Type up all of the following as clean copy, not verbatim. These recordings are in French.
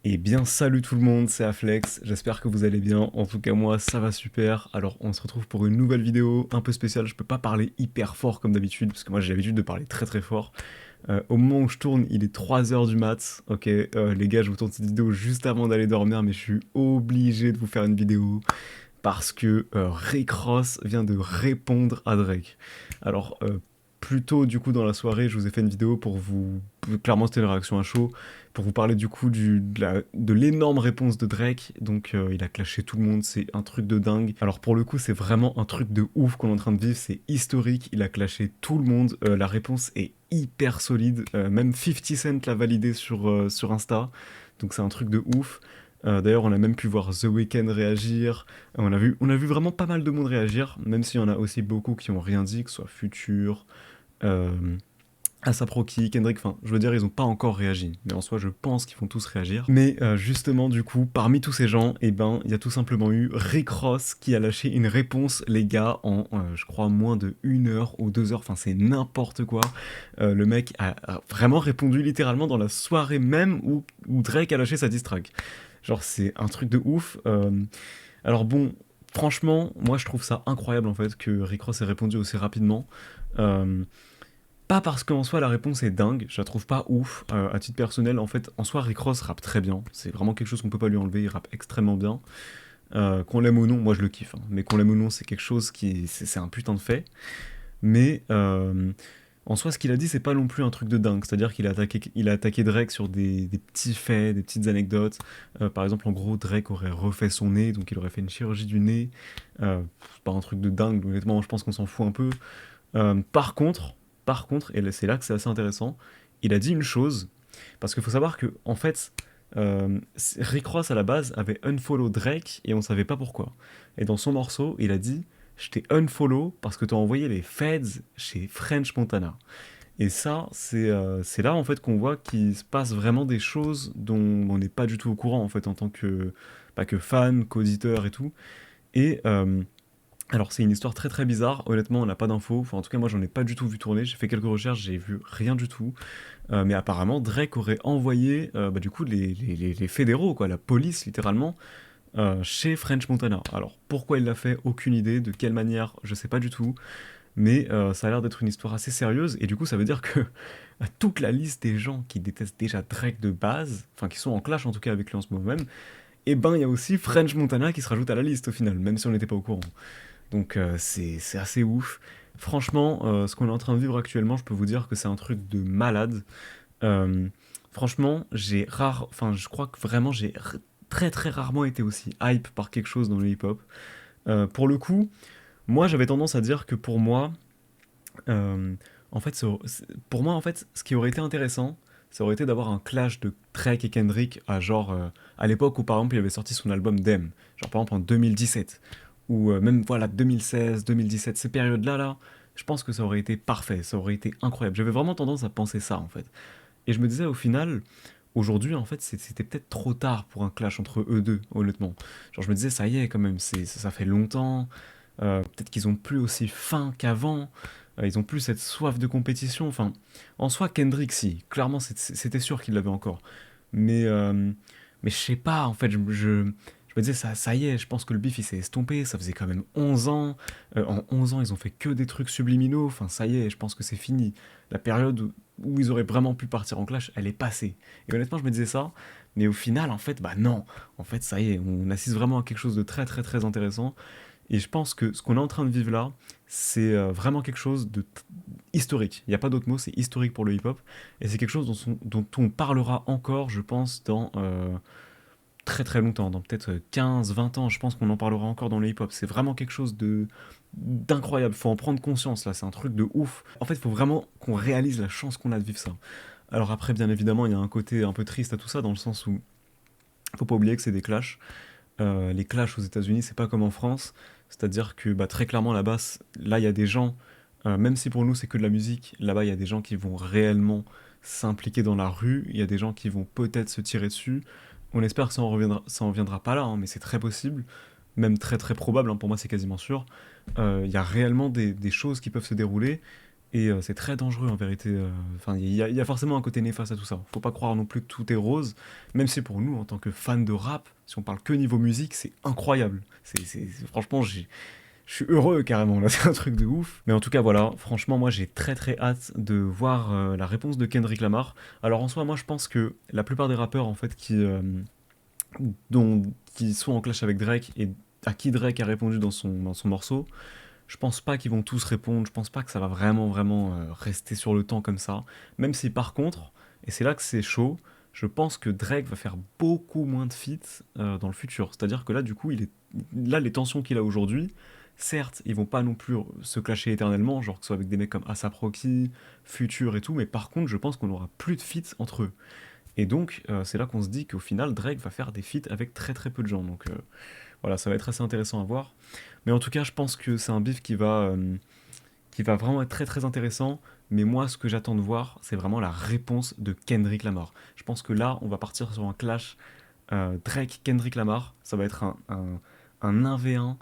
Eh bien, salut tout le monde, c'est Aflex, j'espère que vous allez bien. En tout cas, moi, ça va super. Alors, on se retrouve pour une nouvelle vidéo un peu spéciale. Je peux pas parler hyper fort comme d'habitude, parce que moi, j'ai l'habitude de parler très très fort. Au moment où je tourne, il est 3 heures du mat. Ok, les gars, je vous tourne cette vidéo juste avant d'aller dormir, mais je suis obligé de vous faire une vidéo parce que Rick Ross vient de répondre à Drake. Alors, plus tôt du coup dans la soirée, je vous ai fait une vidéo pour vous... Clairement, c'était une réaction à chaud, pour vous parler du coup de l'énorme réponse de Drake. Donc, il a clashé tout le monde, c'est un truc de dingue. Alors, pour le coup, c'est vraiment un truc de ouf qu'on est en train de vivre, c'est historique, il a clashé tout le monde. La réponse est hyper solide, même 50 Cent l'a validé sur Insta, donc c'est un truc de ouf. D'ailleurs, on a même pu voir The Weeknd réagir. On a vu vraiment pas mal de monde réagir, même s'il y en a aussi beaucoup qui ont rien dit, que ce soit Future, euh, A$AP Rocky, Kendrick. Enfin, je veux dire, ils ont pas encore réagi. Mais en soi, je pense qu'ils vont tous réagir. Mais justement, du coup, parmi tous ces gens, eh ben, il y a tout simplement eu Rick Ross qui a lâché une réponse, les gars, en, je crois, moins de 1 heure ou 2 heures. Enfin, c'est n'importe quoi. Le mec a vraiment répondu littéralement dans la soirée même où Drake a lâché sa diss track. Genre, c'est un truc de ouf. Alors bon, franchement, moi je trouve ça incroyable en fait que Rick Ross ait répondu aussi rapidement. Euh, Pas parce qu'en soi la réponse est dingue, je la trouve pas ouf. À titre personnel, en fait, en soi Rick Ross rappe très bien. C'est vraiment quelque chose qu'on peut pas lui enlever, il rappe extrêmement bien. Qu'on l'aime ou non, moi je le kiffe, hein. Mais qu'on l'aime ou non, c'est quelque chose qui... C'est un putain de fait. Mais en soi, ce qu'il a dit, c'est pas non plus un truc de dingue. C'est-à-dire qu'il a attaqué Drake sur des petits faits, des petites anecdotes. Par exemple, en gros, Drake aurait refait son nez, donc il aurait fait une chirurgie du nez. C'est pas un truc de dingue, honnêtement, je pense qu'on s'en fout un peu. Par contre, et c'est là que c'est assez intéressant, il a dit une chose, parce qu'il faut savoir que, en fait, Rick Ross à la base avait unfollow Drake et on savait pas pourquoi. Et dans son morceau, il a dit: je t'ai unfollow parce que t'as envoyé les feds chez French Montana. Et ça, c'est là en fait qu'on voit qu'il se passe vraiment des choses dont on n'est pas du tout au courant en fait en tant que, pas que fan, qu'auditeur et tout. Et alors c'est une histoire très très bizarre, honnêtement on n'a pas d'infos, enfin en tout cas moi j'en ai pas du tout vu tourner, j'ai fait quelques recherches, j'ai vu rien du tout. Mais apparemment Drake aurait envoyé bah, du coup les fédéraux, quoi, la police littéralement, chez French Montana. Alors pourquoi il l'a fait, aucune idée, de quelle manière, je sais pas du tout, mais ça a l'air d'être une histoire assez sérieuse, et du coup ça veut dire que toute la liste des gens qui détestent déjà Drake de base, enfin qui sont en clash en tout cas avec lui en ce moment même, et ben il y a aussi French Montana qui se rajoute à la liste au final, même si on n'était pas au courant. Donc c'est assez ouf. Franchement, ce qu'on est en train de vivre actuellement, je peux vous dire que c'est un truc de malade. Euh, Franchement, enfin je crois que vraiment très très rarement été aussi hype par quelque chose dans le hip-hop. Pour le coup, moi j'avais tendance à dire que pour moi, euh, en fait, pour moi en fait, ce qui aurait été intéressant, ça aurait été d'avoir un clash de Drake et Kendrick à genre à l'époque où par exemple il avait sorti son album Dem, genre par exemple en 2017 ou même voilà 2016, 2017, ces périodes-là, là, je pense que ça aurait été parfait, ça aurait été incroyable. J'avais vraiment tendance à penser ça en fait. Et je me disais au final, aujourd'hui en fait, c'était peut-être trop tard pour un clash entre eux deux, honnêtement. Genre je me disais, ça y est quand même, ça fait longtemps, peut-être qu'ils ont plus aussi faim qu'avant, ils ont plus cette soif de compétition. Enfin, en soi, Kendrick, si, clairement c'était sûr qu'il l'avait encore. Mais, euh, mais je sais pas, en fait, je me disais, ça y est, je pense que le bif il s'est estompé, ça faisait quand même 11 ans. En 11 ans, ils ont fait que des trucs subliminaux, enfin ça y est, je pense que c'est fini. La période où ils auraient vraiment pu partir en clash, elle est passée. Et honnêtement, je me disais ça, mais au final, en fait, bah non. En fait, ça y est, on assiste vraiment à quelque chose de très très très intéressant. Et je pense que ce qu'on est en train de vivre là, c'est vraiment quelque chose de historique. Il n'y a pas d'autre mot, c'est historique pour le hip-hop. Et c'est quelque chose dont on parlera encore, je pense, dans très très longtemps, dans peut-être 15, 20 ans, je pense qu'on en parlera encore dans le hip-hop. C'est vraiment quelque chose d'incroyable. Faut en prendre conscience là, c'est un truc de ouf. En fait, il faut vraiment qu'on réalise la chance qu'on a de vivre ça. Alors après, bien évidemment, il y a un côté un peu triste à tout ça, dans le sens où faut pas oublier que c'est des clashs. Les clashs aux États-Unis, c'est pas comme en France. C'est-à-dire que bah, très clairement là-bas, là il y a des gens, même si pour nous c'est que de la musique, là-bas il y a des gens qui vont réellement s'impliquer dans la rue, il y a des gens qui vont peut-être se tirer dessus. On espère que ça en viendra pas là, hein, mais c'est très possible, même très très probable, hein, pour moi c'est quasiment sûr. Il y a réellement des choses qui peuvent se dérouler, Et c'est très dangereux en vérité. Enfin, il y a forcément un côté néfaste à tout ça. Faut pas croire non plus que tout est rose, même si pour nous, en tant que fans de rap, si on parle que niveau musique, c'est incroyable. Franchement, je suis heureux carrément, là, c'est un truc de ouf. Mais en tout cas, voilà, franchement, moi j'ai très très hâte de voir la réponse de Kendrick Lamar. Alors en soi, moi je pense que la plupart des rappeurs en fait qui sont en clash avec Drake et à qui Drake a répondu dans son morceau, je pense pas qu'ils vont tous répondre, je pense pas que ça va vraiment rester sur le temps comme ça. Même si par contre, et c'est là que c'est chaud, je pense que Drake va faire beaucoup moins de feats dans le futur. C'est-à-dire que là, du coup, là, les tensions qu'il a aujourd'hui, certes, ils vont pas non plus se clasher éternellement, genre que ce soit avec des mecs comme A$AP Rocky, Future et tout, mais par contre, je pense qu'on aura plus de feats entre eux. Et donc, c'est là qu'on se dit qu'au final, Drake va faire des feats avec très très peu de gens. Donc voilà, ça va être assez intéressant à voir. Mais en tout cas, je pense que c'est un beef qui va vraiment être très très intéressant. Mais moi, ce que j'attends de voir, c'est vraiment la réponse de Kendrick Lamar. Je pense que là, on va partir sur un clash Drake-Kendrick Lamar. Ça va être un 1v1.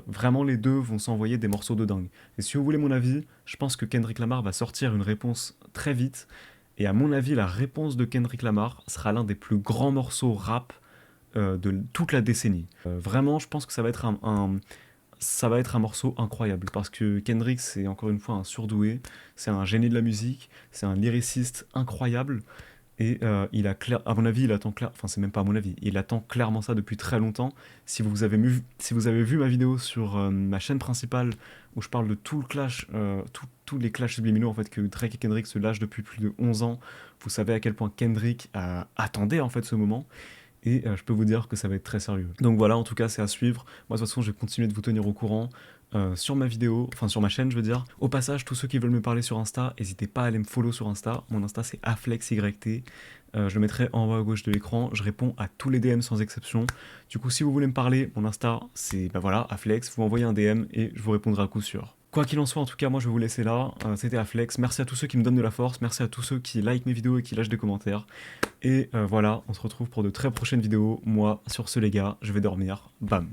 Vraiment, les deux vont s'envoyer des morceaux de dingue. Et si vous voulez mon avis, je pense que Kendrick Lamar va sortir une réponse très vite. Et à mon avis, la réponse de Kendrick Lamar sera l'un des plus grands morceaux rap de toute la décennie. Vraiment, je pense que ça va être un morceau incroyable parce que Kendrick, c'est encore une fois un surdoué, c'est un génie de la musique, c'est un lyriciste incroyable et à mon avis, il attend enfin c'est même pas à mon avis, il attend clairement ça depuis très longtemps. Si vous avez vu ma vidéo sur ma chaîne principale où je parle de tout le clash, tous les clashs subliminaux en fait que Drake et Kendrick se lâchent depuis plus de 11 ans, vous savez à quel point Kendrick attendait en fait ce moment. Et je peux vous dire que ça va être très sérieux. Donc voilà, en tout cas, c'est à suivre. Moi, de toute façon, je vais continuer de vous tenir au courant sur ma vidéo, enfin sur ma chaîne, je veux dire. Au passage, tous ceux qui veulent me parler sur Insta, n'hésitez pas à aller me follow sur Insta. Mon Insta, c'est aflexyt. Je le mettrai en haut à gauche de l'écran. Je réponds à tous les DM sans exception. Du coup, si vous voulez me parler, mon Insta, c'est bah voilà, aflex. Vous m'envoyez un DM et je vous répondrai à coup sûr. Quoi qu'il en soit, en tout cas, moi je vais vous laisser là. C'était Aflex. Merci à tous ceux qui me donnent de la force. Merci à tous ceux qui like mes vidéos et qui lâchent des commentaires. Et voilà, on se retrouve pour de très prochaines vidéos. Moi, sur ce les gars, je vais dormir. Bam.